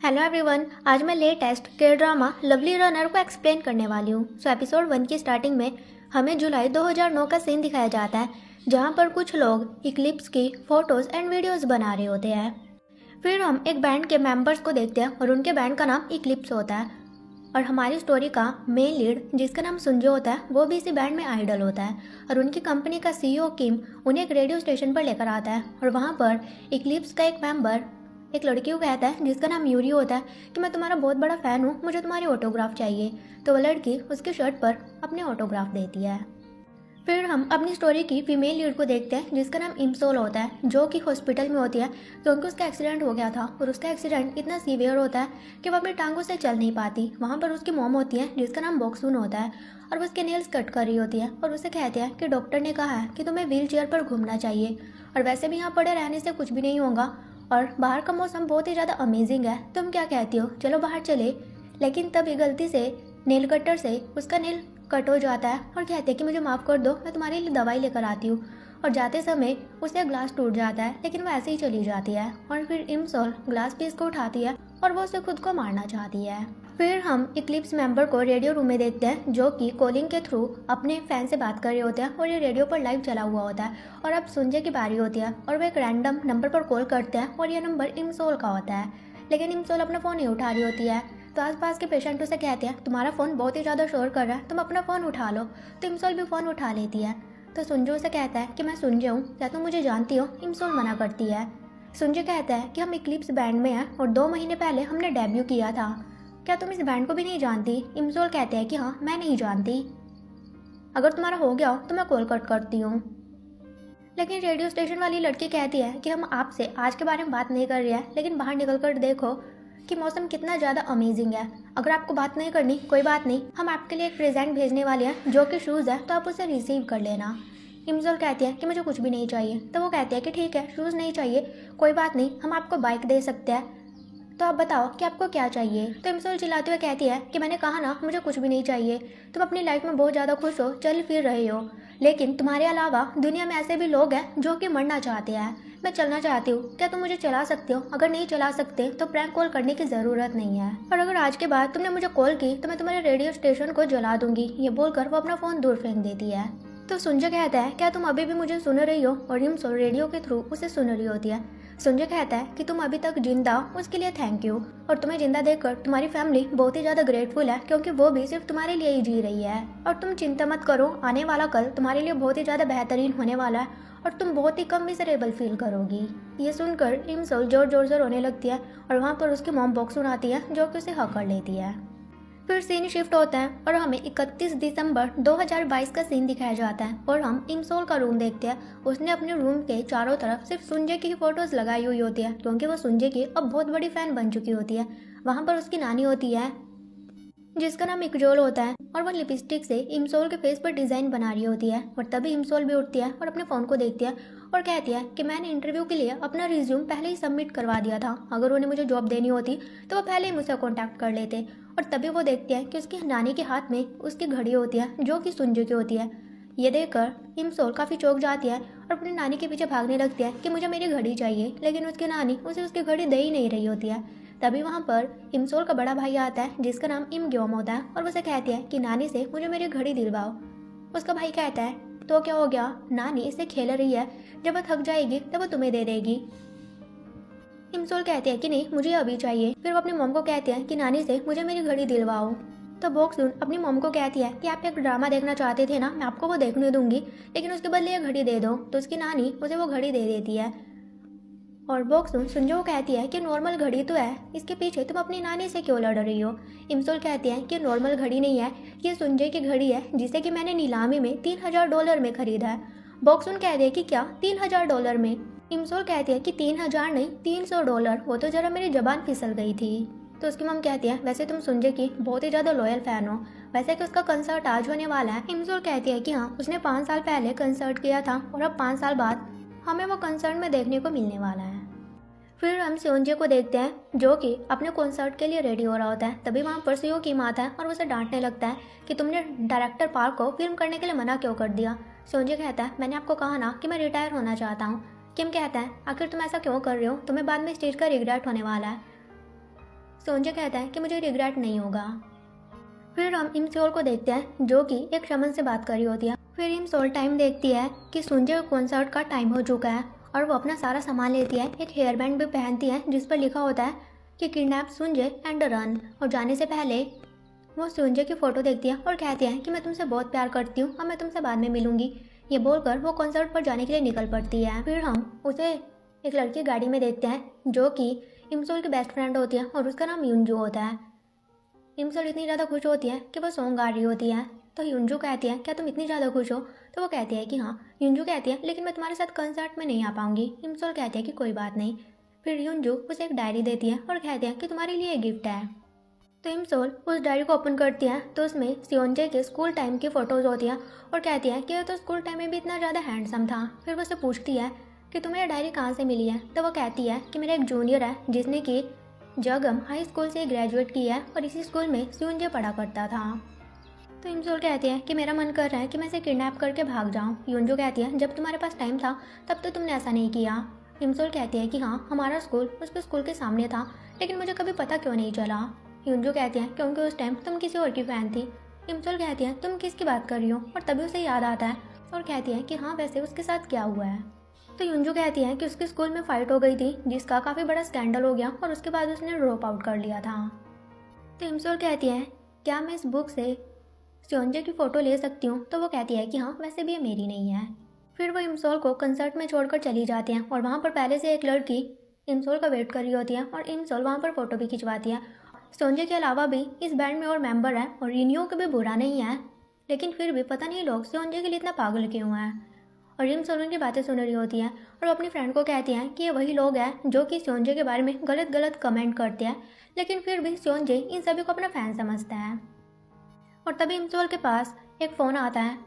Hello everyone, आज मैं latest के ड्रामा लवली रनर को एक्सप्लेन करने वाली हूँ। एपिसोड 1 की स्टार्टिंग में हमें जुलाई 2009 का सीन दिखाया जाता है, जहाँ पर कुछ लोग इक्लिप्स की फोटोज एंड वीडियोस बना रहे होते हैं। फिर हम एक बैंड के मेंबर्स को देखते हैं और उनके बैंड का नाम इक्लिप्स होता है। और हमारी स्टोरी का मेन लीड जिसका नाम सुंजो होता है, वो भी इसी बैंड में आइडल होता है। और उनकी कंपनी का सीईओ किम उन्हें एक रेडियो स्टेशन पर लेकर आता है और वहाँ पर इक्लिप्स का एक मेंबर एक लड़की को कहता है जिसका नाम यूरी होता है कि मैं तुम्हारा बहुत बड़ा फ़ैन हूँ, मुझे तुम्हारी ऑटोग्राफ चाहिए। तो वो लड़की उसकी शर्ट पर अपने ऑटोग्राफ देती है। फिर हम अपनी स्टोरी की फीमेल लीड को देखते हैं जिसका नाम इमसोल होता है, जो कि हॉस्पिटल में होती है क्योंकि उसका एक्सीडेंट हो गया था और उसका एक्सीडेंट इतना सीवियर होता है कि वो अपनी टांगों से चल नहीं पाती। वहाँ पर उसकी मॉम होती है जिसका नाम बॉक्सून होता है और वो उसके नेल्स कट कर रही होती है और उसे कहते हैं कि डॉक्टर ने कहा है कि तुम्हें व्हील चेयर पर घूमना चाहिए और वैसे भी यहाँ पड़े रहने से कुछ भी नहीं होगा और बाहर का मौसम बहुत ही ज़्यादा अमेजिंग है, तुम क्या कहती हो, चलो बाहर चले। लेकिन तभी गलती से नेल कटर से उसका नेल कट हो जाता है और कहते हैं कि मुझे माफ़ कर दो, मैं तुम्हारे लिए दवाई लेकर आती हूँ। और जाते समय उससे ग्लास टूट जाता है लेकिन वो ऐसे ही चली जाती है और फिर इमसोल ग्लास पीस को उठाती है और वो उसे खुद को मारना चाहती है। फिर हम इक्लिप्स मेंबर को रेडियो रूम में देखते हैं जो कि कॉलिंग के थ्रू अपने फैन से बात कर रहे होते हैं और ये रेडियो पर लाइव चला हुआ होता है। और अब सुंजे की बारी होती है और वो एक रैंडम नंबर पर कॉल करते हैं और ये नंबर इमसोल का होता है। लेकिन इमसोल अपना फ़ोन नहीं उठा रही होती है। तो आसपास के पेशेंट उसे कहते हैं तुम्हारा फ़ोन बहुत ही ज़्यादा शोर कर रहा है, तुम अपना फ़ोन उठा लो। तो इमसोल भी फ़ोन उठा लेती है। तो सुंजो उसे कहता है कि मैं सुंजे हूँ, क्या तुम मुझे जानती हो। इमसोल मना करती है। सुंजे कहता है कि हम इक्लिप्स बैंड में हैं और 2 महीने पहले हमने डेब्यू किया था, क्या तुम इस बैंड को भी नहीं जानती। इमसोल कहते हैं कि हाँ मैं नहीं जानती, अगर तुम्हारा हो गया हो तो मैं कॉल कट करती हूँ। लेकिन रेडियो स्टेशन वाली लड़की कहती है कि हम आपसे आज के बारे में बात नहीं कर रहे हैं, लेकिन बाहर निकल कर देखो कि मौसम कितना ज़्यादा अमेजिंग है। अगर आपको बात नहीं करनी कोई बात नहीं, हम आपके लिए एक प्रेजेंट भेजने वाले हैं जो कि शूज़ है, तो आप उसे रिसीव कर लेना। इमसोल कहती है कि मुझे कुछ भी नहीं चाहिए। तो वो कहते हैं कि ठीक है, शूज़ नहीं चाहिए कोई बात नहीं, हम आपको बाइक दे सकते हैं, तो आप बताओ कि आपको क्या चाहिए। तो इमसोल चिल्लाते हुए कहती है कि मैंने कहा ना मुझे कुछ भी नहीं चाहिए, तुम अपनी लाइफ में बहुत ज़्यादा खुश हो, चल फिर रहे हो, लेकिन तुम्हारे अलावा दुनिया में ऐसे भी लोग हैं जो कि मरना चाहते हैं। मैं चलना चाहती हूँ, क्या तुम मुझे चला सकते हो, अगर नहीं चला सकते तो प्रैंक कॉल करने की ज़रूरत नहीं है, और अगर आज के बाद तुमने मुझे कॉल की तो मैं तुम्हारे रेडियो स्टेशन को जला दूंगी। ये बोलकर वो अपना फ़ोन दूर फेंक देती है। तो सुंजय कहता है क्या तुम अभी भी मुझे सुन रही हो, और इमसोल रेडियो के थ्रू उसे सुन रही होती है। संजय कहता है कि तुम अभी तक जिंदा हो उसके लिए थैंक यू, और तुम्हें जिंदा देखकर तुम्हारी फैमिली बहुत ही ज़्यादा ग्रेटफुल है क्योंकि वो भी सिर्फ तुम्हारे लिए ही जी रही है। और तुम चिंता मत करो, आने वाला कल तुम्हारे लिए बहुत ही ज़्यादा बेहतरीन होने वाला है और तुम बहुत ही कम मिजरेबल फील करोगी। ये सुनकर इमसोल जोर जोर से रोने लगती है और वहाँ पर उसकी मॉम बॉक्स सुनाती है जो कि उसे हक कर लेती है। फिर सीन शिफ्ट होता है और हमें 31 दिसंबर 2022 का सीन दिखाया जाता है और हम इमसोल का रूम देखते हैं। उसने अपने रूम के चारों तरफ सिर्फ सुंजे की ही फोटोज लगाई हुई होती है क्योंकि वो सुंजे की अब बहुत बड़ी फैन बन चुकी होती है। वहाँ पर उसकी नानी होती है जिसका नाम इकजोल होता है और वह लिपस्टिक से इमसोल के फेस पर डिज़ाइन बना रही होती है। और तभी इमसोल भी उठती है और अपने फ़ोन को देखती है और कहती है कि मैंने इंटरव्यू के लिए अपना रिज्यूम पहले ही सबमिट करवा दिया था, अगर उन्हें मुझे जॉब देनी होती तो वो पहले ही मुझसे कॉन्टैक्ट कर लेते। और तभी वो देखती है कि उसकी नानी के हाथ में उसकी घड़ी होती है जो कि सुंजू की होती है। ये देखकर इमसोल काफ़ी चौंक जाती है और अपनी नानी के पीछे भागने लगती है कि मुझे मेरी घड़ी चाहिए, लेकिन उसकी नानी उसे उसकी घड़ी दे ही नहीं रही होती है। तभी वहाँ पर इमसोल का बड़ा भाई आता है जिसका नाम इम ग्योम होता है और वो उसे कहती है कि नानी से मुझे मेरी घड़ी दिलवाओ। उसका भाई कहता है तो क्या हो गया, नानी इससे खेल रही है, जब वो थक जाएगी तब वो तुम्हें दे देगी। इमसोल कहती है कि नहीं मुझे अभी चाहिए। फिर वो अपनी मॉम को कहती है कि नानी से मुझे मेरी घड़ी दिलवाओ। तो बॉक्सून अपनी मॉम को कहती है कि आप एक ड्रामा देखना चाहते थे ना, मैं आपको वो देखने दूंगी, लेकिन उसके बदले ये घड़ी दे दो। तो उसकी नानी उसे वो घड़ी दे देती है और बॉक्सून सुंजो को कहती है कि नॉर्मल घड़ी तो है, इसके पीछे तुम अपनी नानी से क्यों लड़ रही हो। इमसोल कहती है कि नॉर्मल घड़ी नहीं है, ये सुंजय की घड़ी है जिसे कि मैंने नीलामी में $3000 में खरीदा है। बॉक्सून कहती है कि क्या $3000 में। इमसोल कहती है कि 3000 नहीं $300, वो तो जरा मेरी जबान फिसल गई थी। तो उसकी मम कहती है वैसे तुम सुंजय की बहुत ही ज़्यादा लॉयल फ़ैन हो, वैसे कि उसका कंसर्ट आज होने वाला है। इमसोल कहती है कि हाँ उसने 5 साल पहले कंसर्ट किया था और अब 5 साल बाद हमें वो कंसर्ट में देखने को मिलने वाला है। फिर हम सोंजे को देखते हैं जो कि अपने कॉन्सर्ट के लिए रेडी हो रहा होता है। तभी वहाँ पर सीओ किम आता है और उसे डांटने लगता है कि तुमने डायरेक्टर पार्क को फिल्म करने के लिए मना क्यों कर दिया। सोंजे कहता है मैंने आपको कहा ना कि मैं रिटायर होना चाहता हूँ। किम कहता है आखिर तुम ऐसा क्यों कर रहे हो, तुम्हें बाद में इस चीज़ का रिग्रेट होने वाला है। सोंजे कहता है कि मुझे रिग्रेट नहीं होगा। फिर हम इमसोल को देखते हैं जो कि एक शमन से बात कर रही होती है। फिर इमसोल टाइम देखती है कि सुंजे कॉन्सर्ट का टाइम हो चुका है और वो अपना सारा सामान लेती है। एक हेयर बैंड भी पहनती है जिस पर लिखा होता है कि किडनैप सुंजे एंड रन। और जाने से पहले वो सुंजे की फ़ोटो देखती है और कहती है कि मैं तुमसे बहुत प्यार करती हूँ और मैं तुमसे बाद में मिलूंगी। ये बोलकर वो कॉन्सर्ट पर जाने के लिए निकल पड़ती है। फिर हम उसे एक लड़की गाड़ी में देखते हैं जो कि इमसोल की बेस्ट फ्रेंड होती है और उसका नाम युंजू होता है। इमसोल इतनी ज़्यादा खुश होती है कि वो सॉन्ग गा रही होती है। तो युंजू कहती है क्या तुम इतनी ज़्यादा खुश हो? तो वो कहती है कि हाँ। युंजू कहती है लेकिन मैं तुम्हारे साथ कंसर्ट में नहीं आ पाऊंगी। इमसोल कहती है कि कोई बात नहीं। फिर युंजू उसे एक डायरी देती है और कहती है कि तुम्हारे लिए एक गिफ्ट है। तो इमसोल उस डायरी को ओपन करती है तो उसमें सियोंजे के स्कूल टाइम की फ़ोटोज़ होती हैं और कहती है कि ये तो स्कूल टाइम में भी इतना ज़्यादा हैंडसम था। फिर वो उससे पूछती है कि तुम्हें ये डायरी कहाँ से मिली है? तो वो कहती है कि मेरा एक जूनियर है जिसने कि जगम हाई स्कूल से ग्रेजुएट किया है और इसी स्कूल में सियोंजे पढ़ा करता था। तो इमसोल कहती है कि मेरा मन कर रहा है कि मैं इसे किडनैप करके भाग जाऊँ। युंजू कहती है जब तुम्हारे पास टाइम था तब तो तुमने ऐसा नहीं किया। इमसोल कहती है कि हाँ हमारा स्कूल उसके स्कूल के सामने था लेकिन मुझे कभी पता क्यों नहीं चला। युंजू कहती है क्योंकि उस टाइम तुम किसी और की फ़ैन थी। इमसोल कहती है तुम किसकी बात कर रही हो? और तभी उसे याद आता है और कहती है कि हाँ वैसे उसके साथ क्या हुआ है। तो युंजू कहती है कि उसके स्कूल में फ़ाइट हो गई थी जिसका काफ़ी बड़ा स्कैंडल हो गया और उसके बाद उसने ड्रॉप आउट कर लिया था। तो इमसोल कहती है क्या मैं इस बुक से सियोंजे की फ़ोटो ले सकती हूँ? तो वो कहती है कि हाँ वैसे भी ये मेरी नहीं है। फिर वो इमसोल को कंसर्ट में छोड़कर चली जाती हैं और वहाँ पर पहले से एक लड़की इमसोल का वेट कर रही होती है और इमसोल वहाँ पर फ़ोटो भी खिंचवाती है। सियोंजे के अलावा भी इस बैंड में और मेंबर हैं और रिन्यू को भी बुरा नहीं है लेकिन फिर भी पता नहीं लोग सियोंजे के लिए इतना पागल क्यों हैं। और इमसोल उनकी बातें सुन रही होती है और वो अपनी फ्रेंड को कहती हैं कि ये वही लोग हैं जो कि सियोंजे के बारे में गलत गलत कमेंट करते हैं लेकिन फिर भी सियोंजे इन सभी को अपना फ़ैन समझता है। और तभी इमसोल के पास एक फ़ोन आता है।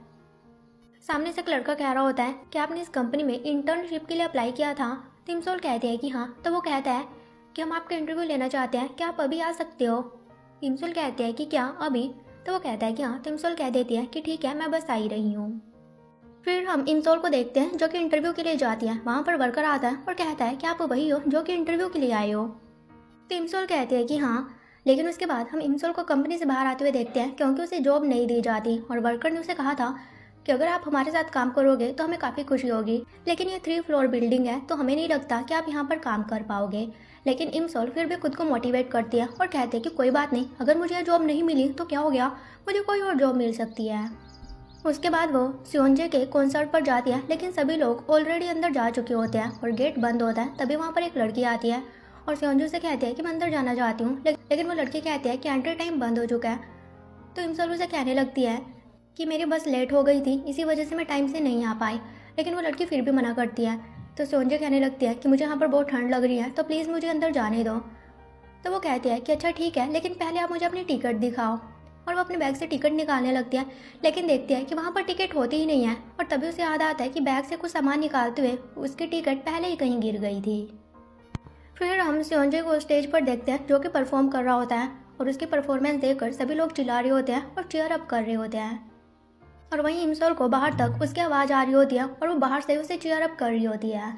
सामने से एक लड़का कह रहा होता है कि आपने इस कंपनी में इंटर्नशिप के लिए अप्लाई किया था? तो इमसोल कहती है कि हाँ। तो वो कहता है कि हम आपका इंटरव्यू लेना चाहते हैं, क्या आप अभी आ सकते हो? इमसोल कहती है कि क्या अभी? तो वो कहता है कि हाँ। तो इमसोल कह देती है कि ठीक है मैं बस आ ही रही हूँ। फिर हम इमसोल को देखते हैं जो कि इंटरव्यू के लिए जाती है। वहाँ पर वर्कर आता है और कहता है कि आप वही हो जो कि इंटरव्यू के लिए आए हो? तो इमसोल कहती है कि हाँ। लेकिन उसके बाद हम इमसोल को कंपनी से बाहर आते हुए देखते हैं क्योंकि उसे जॉब नहीं दी जाती और वर्कर ने उसे कहा था कि अगर आप हमारे साथ काम करोगे तो हमें काफ़ी खुशी होगी लेकिन ये 3 फ्लोर बिल्डिंग है तो हमें नहीं लगता कि आप यहाँ पर काम कर पाओगे। लेकिन इमसोल फिर भी खुद को मोटिवेट करती है और कहते हैं कि कोई बात नहीं, अगर मुझे यह जॉब नहीं मिली तो क्या हो गया, मुझे कोई और जॉब मिल सकती है। उसके बाद वो सियोंजे के कॉन्सर्ट पर जाती है लेकिन सभी लोग ऑलरेडी अंदर जा चुके होते हैं और गेट बंद होता है। तभी वहाँ पर एक लड़की आती है और सियोंजू से कहती है कि मैं अंदर जाना चाहती हूँ लेकिन वो लड़की कहती है कि एंट्री टाइम बंद हो चुका है। तो इमसोल उसे कहने लगती है कि मेरी बस लेट हो गई थी इसी वजह से मैं टाइम से नहीं आ पाई, लेकिन वो लड़की फिर भी मना करती है। तो सियोंजे कहने लगती है कि मुझे यहाँ पर बहुत ठंड लग रही है तो प्लीज़ मुझे अंदर जाने दो। तो वो कहती है कि अच्छा ठीक है लेकिन पहले आप मुझे अपनी टिकट दिखाओ। और वो अपने बैग से टिकट निकालने लगती है लेकिन देखती है कि वहाँ पर टिकट होती ही नहीं है और तभी उसे याद आता है कि बैग से कुछ सामान निकालते हुए उसकी टिकट पहले ही कहीं गिर गई थी। फिर हम सियोंजे को स्टेज पर देखते हैं जो कि परफॉर्म कर रहा होता है और उसकी परफॉर्मेंस देखकर सभी लोग चिल्ला रहे होते हैं और चीयर अप कर रहे होते हैं। और वहीं इमसोल को बाहर तक उसकी आवाज़ आ रही होती है और वो बाहर से उसे चीयर अप कर रही होती है।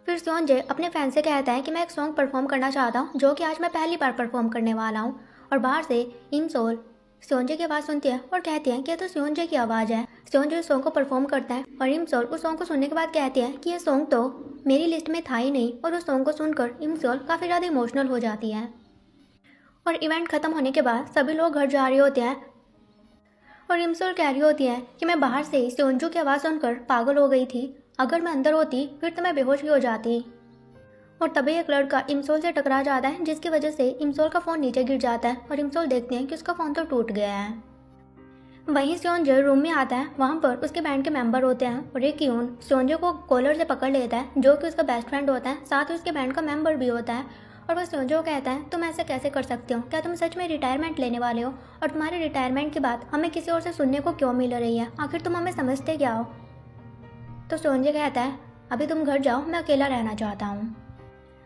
फिर सियोंजे अपने फैन से कहता है कि मैं एक सॉन्ग परफॉर्म करना चाहता हूँ जो कि आज मैं पहली बार परफॉर्म करने वाला हूँ। और बाहर से इमसोल सियोंजे की आवाज़ सुनती है और कहती है कि यह तो सियोंजे की आवाज़ है। सियोंजे उस सॉन्ग को परफॉर्म करता है और इमसोल उस सॉन्ग को सुनने के बाद कहती है कि यह सॉन्ग तो मेरी लिस्ट में था ही नहीं। और उस सॉन्ग को सुनकर इमसोल काफ़ी ज़्यादा इमोशनल हो जाती है। और इवेंट ख़त्म होने के बाद सभी लोग घर जा रहे होते हैं और इमसोल कह रही होती है कि मैं बाहर से सियोंजू की आवाज़ सुनकर पागल हो गई थी, अगर मैं अंदर होती फिर तो मैं बेहोश ही हो जाती। और तभी एक लड़का इमसोल से टकरा जाता है जिसकी वजह से इमसोल का फ़ोन नीचे गिर जाता है और इमसोल देखते हैं कि उसका फ़ोन तो टूट गया है। वहीं सियोंजे रूम में आता है, वहाँ पर उसके बैंड के मेंबर होते हैं और एक यून सियोंजे को कॉलर से पकड़ लेता है जो कि उसका बेस्ट फ्रेंड होता है, साथ ही उसके बैंड का मेंबर भी होता है। और वह सियोंजे को कहता है तुम ऐसे कैसे कर सकते हो, क्या तुम सच में रिटायरमेंट लेने वाले हो, और तुम्हारे रिटायरमेंट के बाद हमें किसी और से सुनने को क्यों मिल रही है, आखिर तुम हमें समझते क्या हो। तो सियोंजे कहता है अभी तुम घर जाओ, मैं अकेला रहना चाहता हूँ।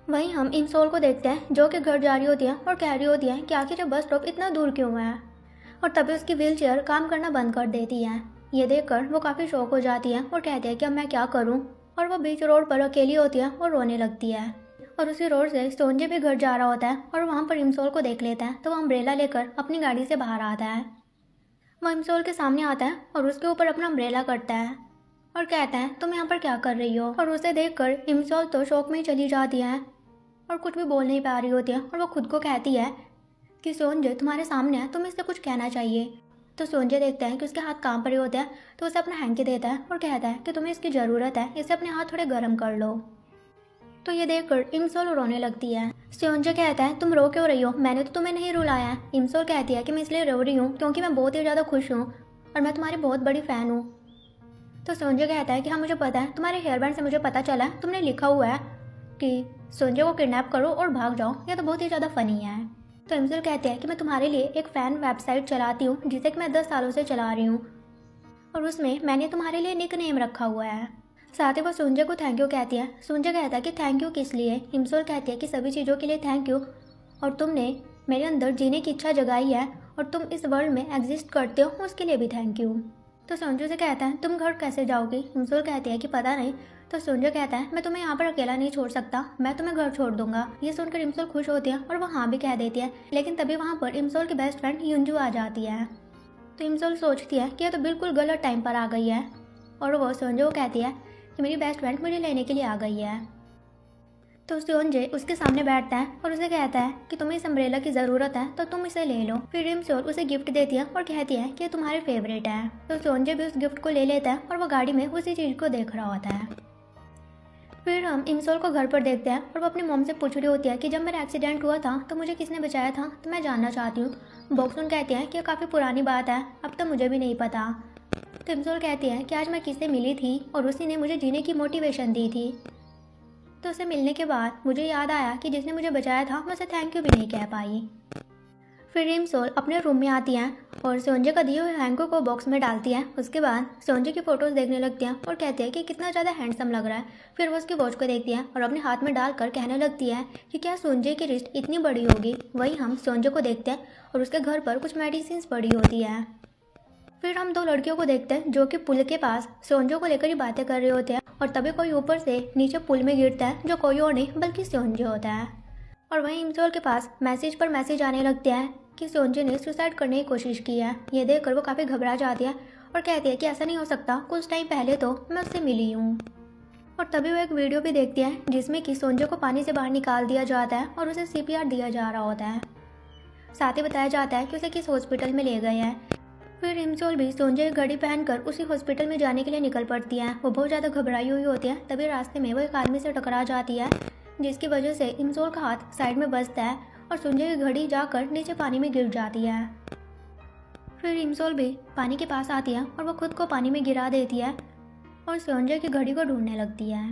वहीं हम इमसोल को देखते हैं जो कि घर जा रही होती है और कह रही होती है कि आखिर ये बस स्टॉप इतना दूर क्यों है। और तभी उसकी व्हीलचेयर काम करना बंद कर देती है। ये देखकर वो काफ़ी शॉक हो जाती है और कहती है कि अब मैं क्या करूं। और वो बीच रोड पर अकेली होती है और रोने लगती है। और उसी रोड से सोंजे भी घर जा रहा होता है और वहाँ पर इमसोल को देख लेता है, तो वो अम्ब्रेला लेकर अपनी गाड़ी से बाहर आता है। वो इमसोल के सामने आता है और उसके ऊपर अपना अम्ब्रेला करता है और कहता है तुम यहाँ पर क्या कर रही हो। और उसे देखकर इमसोल तो शौक में ही चली जाती है और कुछ भी बोल नहीं पा रही होती है और वो खुद को कहती है कि सोंजे तुम्हारे सामने है, तुम्हें इससे कुछ कहना चाहिए। तो सोंजे देखता है कि उसके हाथ काम पड़े होते हैं, तो उसे अपना हैंकी देता है और कहता है कि तुम्हें इसकी ज़रूरत है, इसे अपने हाथ थोड़े गर्म कर लो। तो ये देखकर इमसोल रोने लगती है। सोंजे कहता है तुम रो क्यों रही हो, मैंने तो तुम्हें नहीं रुलाया है। इमसोल कहती है कि मैं इसलिए रो रही हूँ क्योंकि मैं बहुत ही ज़्यादा खुश हूँ और मैं तुम्हारी बहुत बड़ी फ़ैन हूँ। तो सोंजे कहता है कि हाँ मुझे पता है, तुम्हारे हेयरबैंड से मुझे पता चला है, तुमने लिखा हुआ है कि सोंजे को किडनैप करो और भाग जाओ। यह तो बहुत ही ज़्यादा फ़नी है। तो इमसोल कहते हैं कि मैं तुम्हारे लिए एक फ़ैन वेबसाइट चलाती हूँ जिसे कि मैं 10 सालों से चला रही हूँ और उसमें मैंने तुम्हारे लिए निक नेम रखा हुआ है। साथ ही वो सोंजे को थैंक यू कहती है। सोंजे कहता है कि थैंक यू किस लिए। इमसोल कहती है कि सभी चीज़ों के लिए थैंक यू, और तुमने मेरे अंदर जीने की इच्छा जगाई है और तुम इस वर्ल्ड में एग्जिस्ट करते हो, उसके लिए भी थैंक यू। तो सोंजे से कहता है तुम घर कैसे जाओगी। इमसोल कहती है कि पता नहीं। तो सोंजे कहता है मैं तुम्हें यहाँ पर अकेला नहीं छोड़ सकता, मैं तुम्हें घर छोड़ दूंगा। ये सुनकर इमसोल खुश होती है और वो हाँ भी कह देती है। लेकिन तभी वहाँ पर इमसोल की बेस्ट फ्रेंड युंजू आ जाती है। तो इमसोल सोचती है कि यह तो बिल्कुल गलत टाइम पर आ गई है और वो सोंजे को कहती है कि मेरी बेस्ट फ्रेंड मुझे लेने के लिए आ गई है। तो सोंजे उसके सामने बैठता है और उसे कहता है कि तुम्हें इस अम्ब्रेला की ज़रूरत है तो तुम इसे ले लो। फिर इमसोल उसे गिफ्ट देती है और कहती है कि ये तुम्हारे फेवरेट है। तो सोंजे भी उस गिफ्ट को ले लेता है और वो गाड़ी में उसी चीज़ को देख रहा होता है। फिर हम इमसोल को घर पर देखते हैं और वो अपनी मॉम से पूछ रही होती है कि जब मेरा एक्सीडेंट हुआ था तो मुझे किसने बचाया था, तो मैं जानना चाहती हूँ। बॉक्सुन कहती है कि यह काफ़ी पुरानी बात है, अब तो मुझे भी नहीं पता। तो इमसोल कहती है कि आज मैं किससे मिली थी और उसी ने मुझे जीने की मोटिवेशन दी थी। तो उसे मिलने के बाद मुझे याद आया कि जिसने मुझे बचाया था मैं उसे थैंक यू भी नहीं कह पाई। फिर इमसोल अपने रूम में आती हैं और सोंजे का दिए हुए हैंको को बॉक्स में डालती है। उसके बाद सोंजे की फ़ोटोज़ देखने लगती हैं और कहती है कि कितना ज़्यादा हैंडसम लग रहा है। फिर वो उसकी वॉच को देखती है और अपने हाथ में डालकर कहने लगती है कि क्या सोंजे की रिस्ट इतनी बड़ी होगी। वहीं हम सोंजे को देखते हैं और उसके घर पर कुछ मेडिसिन पड़ी होती है। फिर हम दो लड़कियों को देखते हैं जो कि पुल के पास सोंजे को लेकर ही बातें कर रहे होते हैं और तभी कोई ऊपर से नीचे पुल में गिरता है, जो कोई और नहीं बल्कि सोंजे होता है। और वहीं इमसोल के पास मैसेज पर मैसेज आने लगते हैं कि सोंजे ने सुसाइड करने की कोशिश की है। ये देखकर वो काफ़ी घबरा जाती है और कहती है कि ऐसा नहीं हो सकता, कुछ टाइम पहले तो मैं उससे मिली हूँ। और तभी वो एक वीडियो भी देखती है जिसमें कि सोंजे को पानी से बाहर निकाल दिया जाता है और उसे CPR दिया जा रहा होता है। साथ ही बताया जाता है कि उसे किस हॉस्पिटल में ले गए हैं। फिर इमसोल भी सोंजे की घड़ी पहनकर उसी हॉस्पिटल में जाने के लिए निकल पड़ती है। वो बहुत ज़्यादा घबराई हुई होती है। तभी रास्ते में वो एक आदमी से टकरा जाती है जिसकी वजह से इमसोल का हाथ साइड में बचता है और सोंजे की घड़ी जाकर नीचे पानी में गिर जाती है। फिर इमसोल भी पानी के पास आती है और वो खुद को पानी में गिरा देती है और सोंजे की घड़ी को ढूंढने लगती है।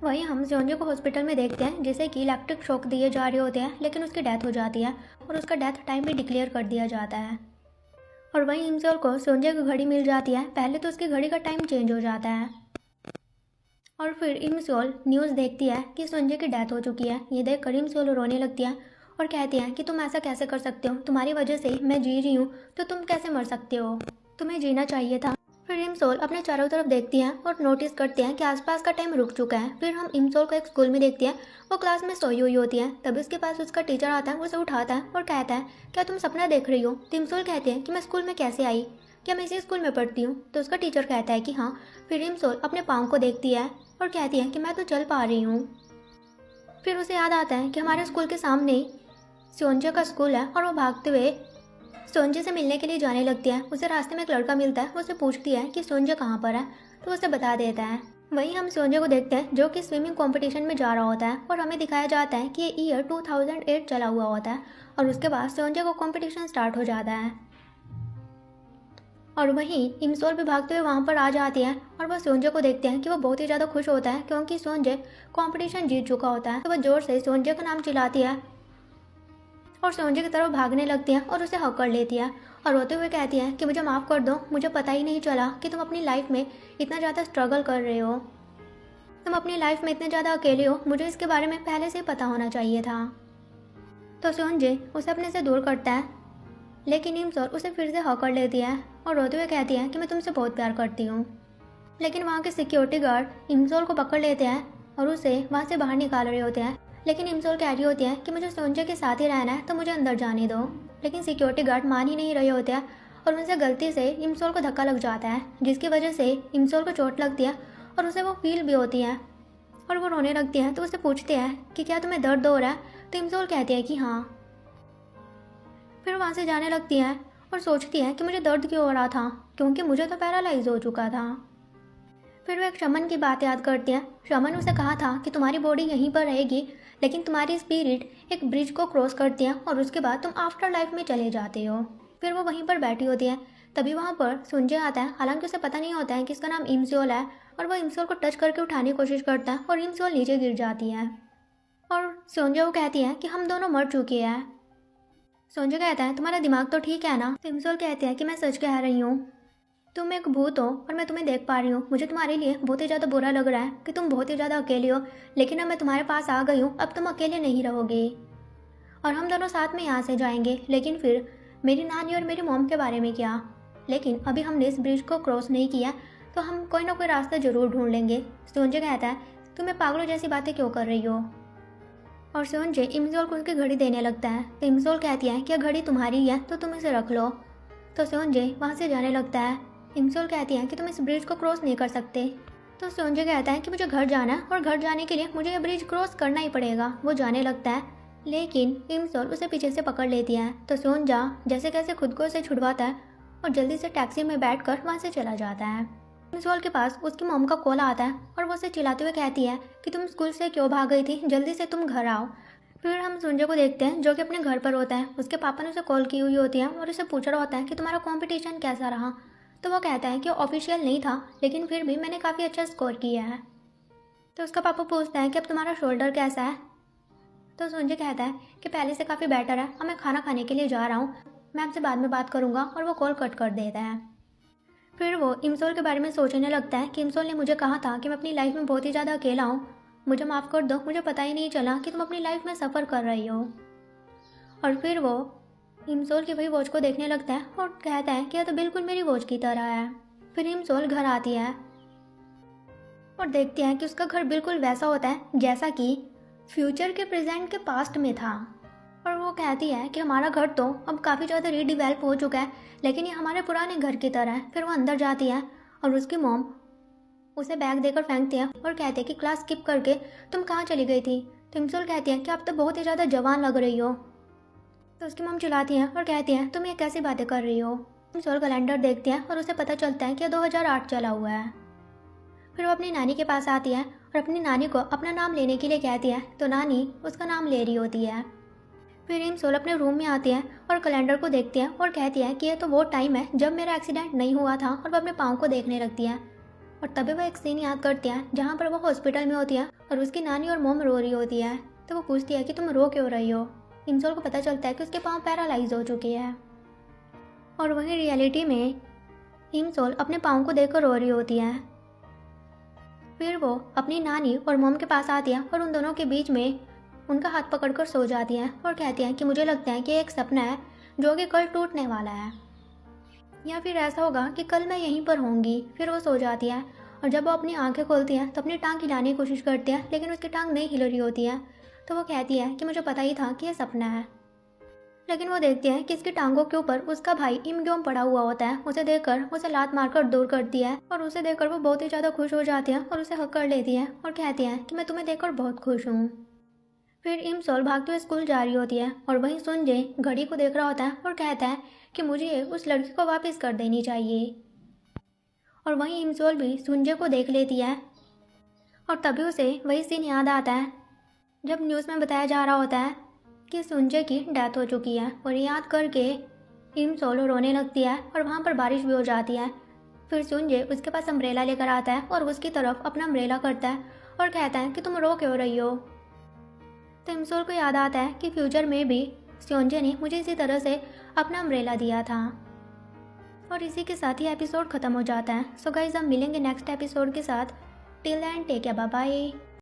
वहीं हम सोंजे को हॉस्पिटल में देखते हैं जिसे कि इलेक्ट्रिक शॉक दिए जा रहे होते हैं, लेकिन उसकी डेथ हो जाती है और उसका डेथ टाइम भी डिक्लेयर कर दिया जाता है। और वहीं इमसोल को सोंजे की घड़ी मिल जाती है। पहले तो उसकी घड़ी का टाइम चेंज हो जाता है और फिर इमसोल न्यूज़ देखती है कि सोंजे की डेथ हो चुकी है। ये देखकर इमसोल रोने लगती है और कहती है कि तुम ऐसा कैसे कर सकते हो, तुम्हारी वजह से मैं जी रही हूँ तो तुम कैसे मर सकते हो, तुम्हें जीना चाहिए था। फिर इमसोल अपने चारों तरफ देखती हैं और नोटिस करते हैं कि आसपास का टाइम रुक चुका है। फिर हम इमसोल को एक स्कूल में देखते हैं, वो क्लास में सोई हुई होती है। तभी उसके पास उसका टीचर आता है, उसे उठाता है और कहता है क्या तुम सपना देख रही हो। तो इमसोल कहते हैं कि मैं स्कूल में कैसे आई, क्या मैं इसी स्कूल में पढ़ती हूँ। तो उसका टीचर कहता है कि हाँ। फिर इमसोल अपने पाँव को देखती है और कहती है कि मैं तो चल पा रही हूँ। फिर उसे याद आता है कि हमारे स्कूल के सामने सोंजे का स्कूल है और वो भागते हुए सोंजे से मिलने के लिए जाने लगती है। उसे रास्ते में एक लड़का मिलता है, वो उसे पूछती है कि सोंजे कहाँ पर है, तो उसे बता देता है। वहीं हम सोंजे को देखते हैं जो कि स्विमिंग कंपटीशन में जा रहा होता है और हमें दिखाया जाता है कि ये ईयर 2008 चला हुआ होता है और उसके बाद सोंजे को कंपटीशन स्टार्ट हो जाता है। और वहीं इमसोल भी भागते हुए वहाँ पर आ जाती है और वह सोंजे को देखते हैं कि वो बहुत ही ज़्यादा खुश होता है क्योंकि सोंजे कंपटीशन जीत चुका होता है। तो वह जोर से सोंजे का नाम चिल्लाती है और सोंजे की तरफ भागने लगती है और उसे हक कर लेती है और रोते हुए कहती है कि मुझे माफ़ कर दो, मुझे पता ही नहीं चला कि तुम अपनी लाइफ में इतना ज़्यादा स्ट्रगल कर रहे हो, तुम अपनी लाइफ में इतने ज़्यादा अकेले हो, मुझे इसके बारे में पहले से पता होना चाहिए था। तो सोंजे उसे अपने से दूर करता है, लेकिन इमसोल उसे फिर से हक कर लेती है और रोते हुए कहती है कि मैं तुमसे बहुत प्यार करती हूँ। लेकिन वहाँ के सिक्योरिटी गार्ड इमसोल को पकड़ लेते हैं और उसे वहाँ से बाहर निकाल रहे होते हैं। लेकिन इमसोल कह रही होती है कि मुझे सोनजे के साथ ही रहना है तो मुझे अंदर जाने दो। लेकिन सिक्योरिटी गार्ड मान ही नहीं रहे होते हैं और उनसे गलती से इमसोल को धक्का लग जाता है, जिसकी वजह से इमसोल को चोट लगती है और उसे वो फील भी होती है और वो रोने लगती है। तो उससे पूछते हैं कि क्या तुम्हें दर्द हो रहा है, तो इमसोल कहती है कि हाँ। फिर वहाँ से जाने लगती है और सोचती है कि मुझे दर्द क्यों हो रहा था, क्योंकि मुझे तो पैरालाइज हो चुका था। फिर वो एक शमन की बात याद करती है। शमन उसे कहा था कि तुम्हारी बॉडी यहीं पर रहेगी, लेकिन तुम्हारी स्पिरिट एक ब्रिज को क्रॉस करती है और उसके बाद तुम आफ्टर लाइफ में चले जाते हो। फिर वो वहीं पर बैठी होती है। तभी वहाँ पर सुंजे आता है। हालांकि उसे पता नहीं होता है कि इसका नाम इमसोल है, और वो इमसोल को टच करके उठाने की कोशिश करता है और इमसोल नीचे गिर जाती है। और सोंजे वो कहती है कि हम दोनों मर चुके हैं। सोंजे कहता है तुम्हारा दिमाग तो ठीक है ना। तो इमसोल कहते हैं कि मैं सच कह रही हूँ, तुम एक भूत हो और मैं तुम्हें देख पा रही हूँ। मुझे तुम्हारे लिए बहुत ही ज़्यादा बुरा लग रहा है कि तुम बहुत ही ज़्यादा अकेली हो, लेकिन अब मैं तुम्हारे पास आ गई हूँ, अब तुम अकेले नहीं रहोगे और हम दोनों साथ में यहाँ से जाएंगे। लेकिन फिर मेरी नानी और मेरी मॉम के बारे में क्या? लेकिन अभी हमने इस ब्रिज को क्रॉस नहीं किया तो हम कोई ना कोई रास्ता ज़रूर ढूंढ लेंगे। सोंजे कहता है तुम्हें पागलों जैसी बातें क्यों कर रही हो? और सोंजे इमसोल को उसकी घड़ी देने लगता है। तो इमसोल कहती है कि घड़ी तुम्हारी है तो तुम इसे रख लो। तो सोंजे वहाँ से जाने लगता है। इमसोल कहती है कि तुम इस ब्रिज को क्रॉस नहीं कर सकते। तो सोंजे कहता है कि मुझे घर जाना है और घर जाने के लिए मुझे यह ब्रिज क्रॉस करना ही पड़ेगा। वो जाने लगता है, लेकिन इमसोल उसे पीछे से पकड़ लेती है। तो सोंजा जैसे कैसे खुद को उसे छुड़वाता है और जल्दी से टैक्सी में बैठकर वहाँ से चला जाता है। इमसोल के पास उसकी मॉम का कॉल आता है और वो उसे चिल्लाते हुए कहती है कि तुम स्कूल से क्यों भाग गई थी, जल्दी से तुम घर आओ। फिर हम सुंजे को देखते हैं जो कि अपने घर पर होता है। उसके पापा ने उसे कॉल की हुई होती है और उसे पूछ रहा होता है कि तुम्हारा कॉम्पिटिशन कैसा रहा। तो वो कहता है कि ऑफिशियल नहीं था, लेकिन फिर भी मैंने काफ़ी अच्छा स्कोर किया है। तो उसका पापा पूछता है कि अब तुम्हारा शोल्डर कैसा है। तो सुंजे कहता है कि पहले से काफ़ी बेटर है, अब मैं खाना खाने के लिए जा रहा हूँ, मैं आपसे बाद में बात करूँगा। और वो कॉल कट कर देता है। फिर वो इमसोल के बारे में सोचने लगता है कि इमसोल ने मुझे कहा था कि मैं अपनी लाइफ में बहुत ही ज़्यादा अकेला हूँ, मुझे माफ़ कर दो, मुझे पता ही नहीं चला कि तुम अपनी लाइफ में सफ़र कर रही हो। और फिर वो इमसोल की वही वॉच को देखने लगता है और कहता है कि यह तो बिल्कुल मेरी वॉच की तरह है। फिर इमसोल घर आती है और देखती है कि उसका घर बिल्कुल वैसा होता है जैसा कि फ्यूचर के प्रेजेंट के पास्ट में था। और वो कहती है कि हमारा घर तो अब काफ़ी ज़्यादा रीडिवेल्प हो चुका है, लेकिन ये हमारे पुराने घर की तरह है। फिर वो अंदर जाती है और उसकी मॉम उसे बैग देकर फेंकती है और कहती है कि क्लास स्किप करके तुम कहाँ चली गई थी। तो इमसोल कहती है कि आप तो बहुत ही ज़्यादा जवान लग रही हो। तो उसकी मॉम चिल्लाती है और कहती है तुम ये कैसी बातें कर रही हो। इमसोल कैलेंडर देखती है और उसे पता चलता है कि 2008 चला हुआ है। फिर वो अपनी नानी के पास आती है और अपनी नानी को अपना नाम लेने के लिए कहती है। तो नानी उसका नाम ले रही होती है। फिर इमसोल अपने रूम में आती है और कैलेंडर को देखती है और कहती है कि ये तो वो टाइम है जब मेरा एक्सीडेंट नहीं हुआ था। और वो अपने पाँव को देखने लगती है और तभी वो एक सीन याद करती है जहाँ पर वो हॉस्पिटल में होती है और उसकी नानी और मॉम रो रही होती है। तो वो पूछती है कि तुम रो क्यों रही हो। इमसोल को पता चलता है कि उसके पाँव पैरालाइज हो चुके हैं और वहीं रियलिटी में इमसोल अपने पाँव को देखकर रो रही होती है। फिर वो अपनी नानी और मॉम के पास आती है और उन दोनों के बीच में उनका हाथ पकड़कर सो जाती हैं और कहती हैं कि मुझे लगता है कि एक सपना है जो कि कल टूटने वाला है, या फिर ऐसा होगा कि कल मैं यहीं पर होंगी। फिर वो सो जाती है और जब वो अपनी आंखें खोलती है तो अपनी टांग हिलाने की कोशिश करती है, लेकिन उसकी टांग नहीं हिल रही होती है। तो वो कहती है कि मुझे पता ही था कि यह सपना है। लेकिन वो देखती है कि इसकी टांगों के ऊपर उसका भाई इमग्योम पड़ा हुआ होता है। उसे देखकर उसे लात मारकर दूर करती है और उसे देखकर वो बहुत ही ज़्यादा खुश हो जाती है और उसे हक कर लेती है और कहती है कि मैं तुम्हें देखकर बहुत खुश हूँ। फिर इमसोल भागते हुए स्कूल जा रही होती है और वहीं सुंजे घड़ी को देख रहा होता है और कहता है कि मुझे उस लड़की को वापस कर देनी चाहिए। और वहीं इमसोल भी सुंजे को देख लेती है और तभी उसे वही सीन याद आता है जब न्यूज़ में बताया जा रहा होता है कि सुंजे की डेथ हो चुकी है। और याद करके इमसोल रोने लगती है और वहाँ पर बारिश भी हो जाती है। फिर सुंजे उसके पास अम्ब्रेला लेकर आता है और उसकी तरफ अपना अम्ब्रेला करता है और कहता है कि तुम रो क्यों रही हो। तो इमसोल को याद आता है कि फ्यूचर में भी सोंजे ने मुझे इसी तरह से अपना अम्ब्रेला दिया था। और इसी के साथ ही एपिसोड ख़त्म हो जाता है। सो गाइस, हम मिलेंगे नेक्स्ट एपिसोड के साथ। Till then take care, bye bye.